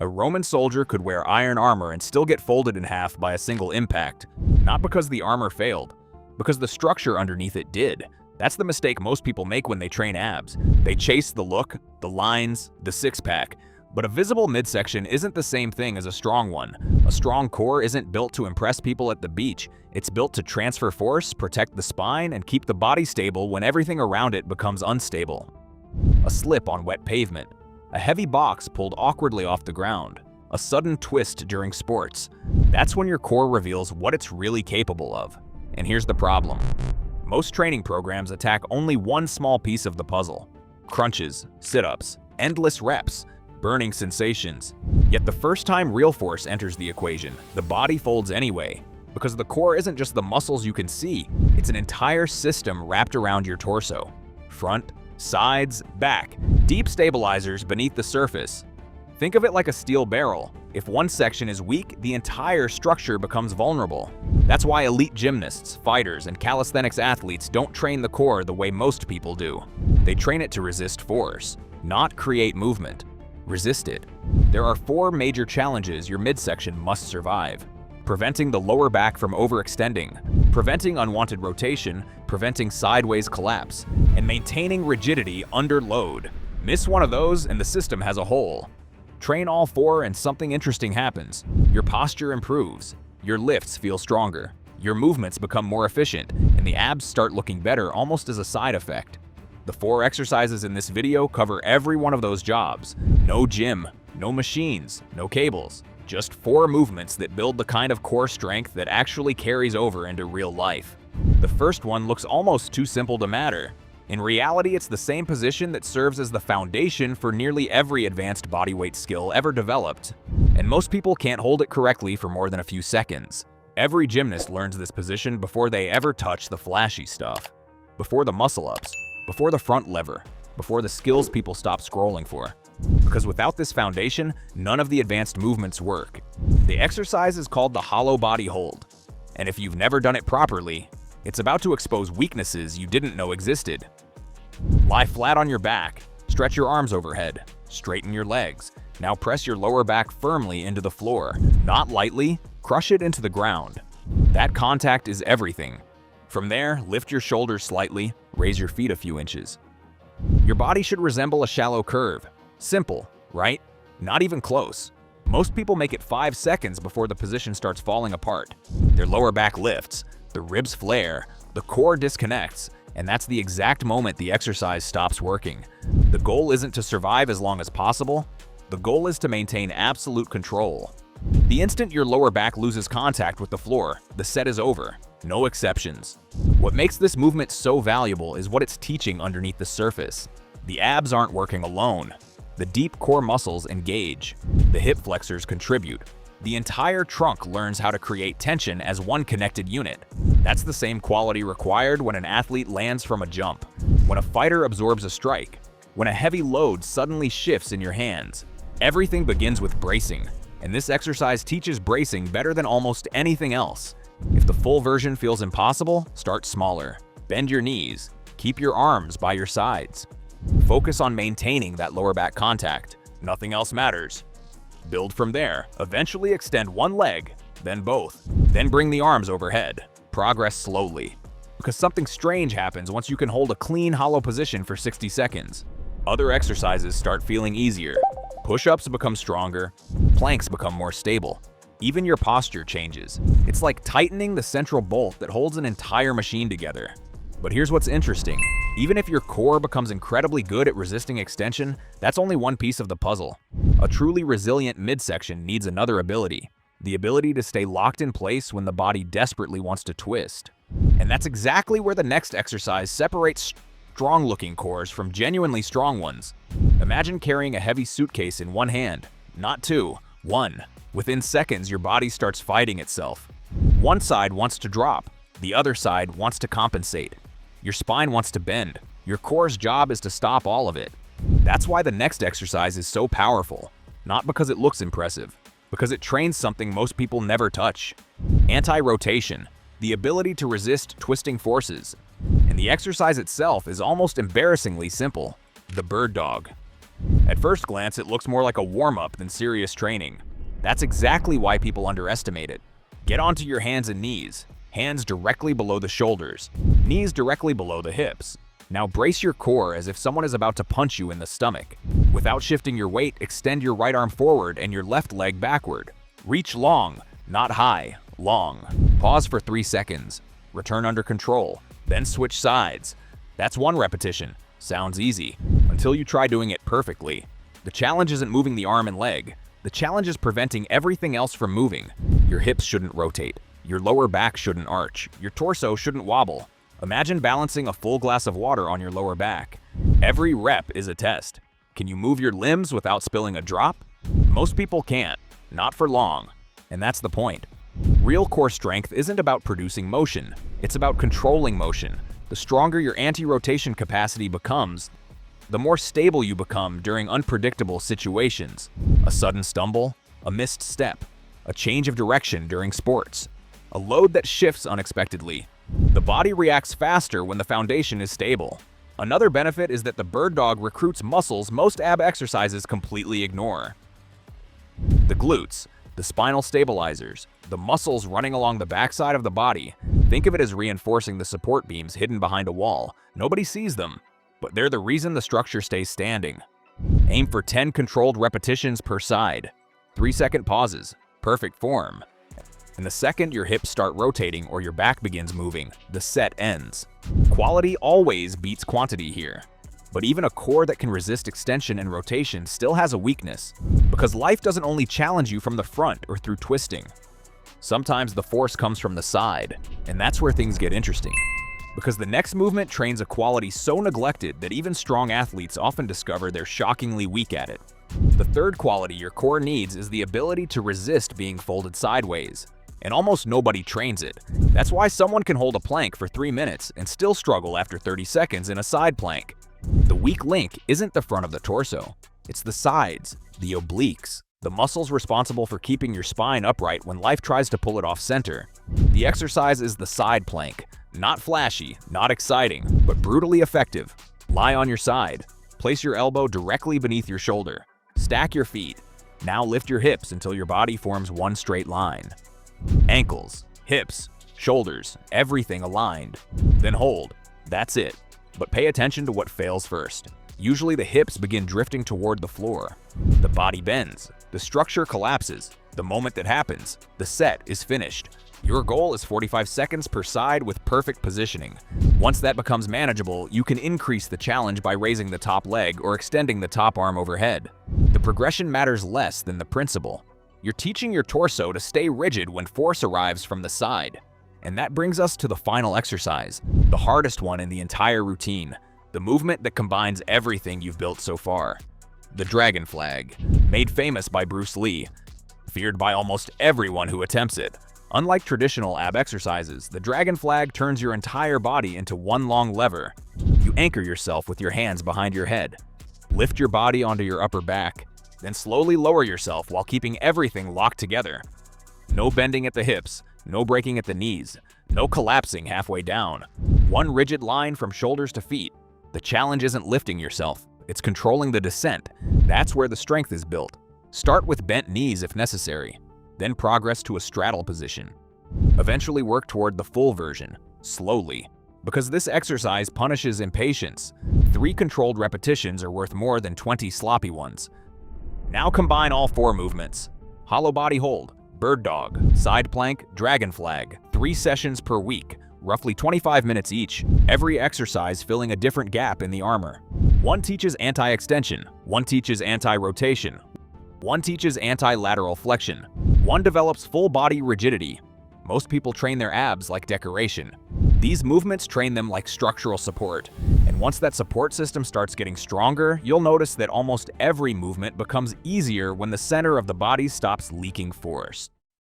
A Roman soldier could wear iron armor and still get folded in half by a single impact. Not because the armor failed, because the structure underneath it did. That's the mistake most people make when they train abs. They chase the look, the lines, the six-pack. But a visible midsection isn't the same thing as a strong one. A strong core isn't built to impress people at the beach. It's built to transfer force, protect the spine, and keep the body stable when everything around it becomes unstable. A slip on wet pavement. A heavy box pulled awkwardly off the ground. A sudden twist during sports. That's when your core reveals what it's really capable of. And here's the problem. Most training programs attack only one small piece of the puzzle. Crunches, sit-ups, endless reps, burning sensations. Yet the first time real force enters the equation, the body folds anyway. Because the core isn't just the muscles you can see, it's an entire system wrapped around your torso. Front, sides, back, deep stabilizers beneath the surface. Think of it like a steel barrel. If one section is weak, the entire structure becomes vulnerable. That's why elite gymnasts, fighters, and calisthenics athletes don't train the core the way most people do. They train it to resist force, not create movement. Resist it. There are 4 major challenges your midsection must survive. Preventing the lower back from overextending, preventing unwanted rotation, preventing sideways collapse, and maintaining rigidity under load. Miss one of those and the system has a hole. Train all 4 and something interesting happens. Your posture improves, your lifts feel stronger, your movements become more efficient, and the abs start looking better almost as a side effect. The 4 exercises in this video cover every one of those jobs. No gym, no machines, no cables. Just 4 movements that build the kind of core strength that actually carries over into real life. The first one looks almost too simple to matter. In reality, it's the same position that serves as the foundation for nearly every advanced bodyweight skill ever developed. And most people can't hold it correctly for more than a few seconds. Every gymnast learns this position before they ever touch the flashy stuff. Before the muscle-ups, before the front lever, before the skills people stop scrolling for. Because without this foundation, none of the advanced movements work. The exercise is called the hollow body hold. And if you've never done it properly, it's about to expose weaknesses you didn't know existed. Lie flat on your back, stretch your arms overhead, straighten your legs. Now press your lower back firmly into the floor. Not lightly, crush it into the ground. That contact is everything. From there, lift your shoulders slightly, raise your feet a few inches. Your body should resemble a shallow curve. Simple, right? Not even close. Most people make it 5 seconds before the position starts falling apart. Their lower back lifts, the ribs flare, the core disconnects, and that's the exact moment the exercise stops working. The goal isn't to survive as long as possible. The goal is to maintain absolute control. The instant your lower back loses contact with the floor, the set is over. No exceptions. What makes this movement so valuable is what it's teaching underneath the surface. The abs aren't working alone. The deep core muscles engage. The hip flexors contribute. The entire trunk learns how to create tension as one connected unit. That's the same quality required when an athlete lands from a jump, when a fighter absorbs a strike, when a heavy load suddenly shifts in your hands. Everything begins with bracing, and this exercise teaches bracing better than almost anything else. If the full version feels impossible, start smaller. Bend your knees. Keep your arms by your sides. Focus on maintaining that lower back contact. Nothing else matters. Build from there. Eventually extend one leg, then both. Then bring the arms overhead. Progress slowly. Because something strange happens once you can hold a clean, hollow position for 60 seconds. Other exercises start feeling easier. Push-ups become stronger. Planks become more stable. Even your posture changes. It's like tightening the central bolt that holds an entire machine together. But here's what's interesting. Even if your core becomes incredibly good at resisting extension, that's only one piece of the puzzle. A truly resilient midsection needs another ability. The ability to stay locked in place when the body desperately wants to twist. And that's exactly where the next exercise separates strong-looking cores from genuinely strong ones. Imagine carrying a heavy suitcase in one hand. Not 2, 1. Within seconds, your body starts fighting itself. One side wants to drop. The other side wants to compensate. Your spine wants to bend. Your core's job is to stop all of it. That's why the next exercise is so powerful. Not because it looks impressive, because it trains something most people never touch. Anti-rotation, the ability to resist twisting forces. And the exercise itself is almost embarrassingly simple. The bird dog. At first glance, it looks more like a warm-up than serious training. That's exactly why people underestimate it. Get onto your hands and knees. Hands directly below the shoulders, knees directly below the hips. Now brace your core as if someone is about to punch you in the stomach. Without shifting your weight, extend your right arm forward and your left leg backward. Reach long, not high, long. Pause for 3 seconds. Return under control, then switch sides. That's 1 repetition. Sounds easy, until you try doing it perfectly. The challenge isn't moving the arm and leg. The challenge is preventing everything else from moving. Your hips shouldn't rotate. Your lower back shouldn't arch. Your torso shouldn't wobble. Imagine balancing a full glass of water on your lower back. Every rep is a test. Can you move your limbs without spilling a drop? Most people can't, not for long. And that's the point. Real core strength isn't about producing motion. It's about controlling motion. The stronger your anti-rotation capacity becomes, the more stable you become during unpredictable situations. A sudden stumble, a missed step, a change of direction during sports, a load that shifts unexpectedly. The body reacts faster when the foundation is stable. Another benefit is that the bird dog recruits muscles most ab exercises completely ignore. The glutes, the spinal stabilizers, the muscles running along the backside of the body. Think of it as reinforcing the support beams hidden behind a wall. Nobody sees them, but they're the reason the structure stays standing. Aim for 10 controlled repetitions per side. 3-second pauses, perfect form. And the second your hips start rotating or your back begins moving, the set ends. Quality always beats quantity here. But even a core that can resist extension and rotation still has a weakness, because life doesn't only challenge you from the front or through twisting. Sometimes the force comes from the side, and that's where things get interesting. Because the next movement trains a quality so neglected that even strong athletes often discover they're shockingly weak at it. The third quality your core needs is the ability to resist being folded sideways. And almost nobody trains it. That's why someone can hold a plank for 3 minutes and still struggle after 30 seconds in a side plank. The weak link isn't the front of the torso. It's the sides, the obliques, the muscles responsible for keeping your spine upright when life tries to pull it off center. The exercise is the side plank. Not flashy, not exciting, but brutally effective. Lie on your side. Place your elbow directly beneath your shoulder. Stack your feet. Now lift your hips until your body forms one straight line. Ankles, hips, shoulders, everything aligned. Then hold. That's it. But pay attention to what fails first. Usually the hips begin drifting toward the floor. The body bends. The structure collapses. The moment that happens, the set is finished. Your goal is 45 seconds per side with perfect positioning. Once that becomes manageable, you can increase the challenge by raising the top leg or extending the top arm overhead. The progression matters less than the principle. You're teaching your torso to stay rigid when force arrives from the side. And that brings us to the final exercise, the hardest one in the entire routine, the movement that combines everything you've built so far. The dragon flag, made famous by Bruce Lee, feared by almost everyone who attempts it. Unlike traditional ab exercises, the dragon flag turns your entire body into one long lever. You anchor yourself with your hands behind your head. Lift your body onto your upper back, then slowly lower yourself while keeping everything locked together. No bending at the hips, no breaking at the knees, no collapsing halfway down. One rigid line from shoulders to feet. The challenge isn't lifting yourself, it's controlling the descent. That's where the strength is built. Start with bent knees if necessary, then progress to a straddle position. Eventually work toward the full version, slowly. Because this exercise punishes impatience, 3 controlled repetitions are worth more than 20 sloppy ones. Now combine all 4 movements. Hollow body hold, bird dog, side plank, dragon flag, 3 sessions per week, roughly 25 minutes each, every exercise filling a different gap in the armor. One teaches anti-extension, one teaches anti-rotation, one teaches anti-lateral flexion, one develops full body rigidity. Most people train their abs like decoration. These movements train them like structural support. And once that support system starts getting stronger, you'll notice that almost every movement becomes easier when the center of the body stops leaking force.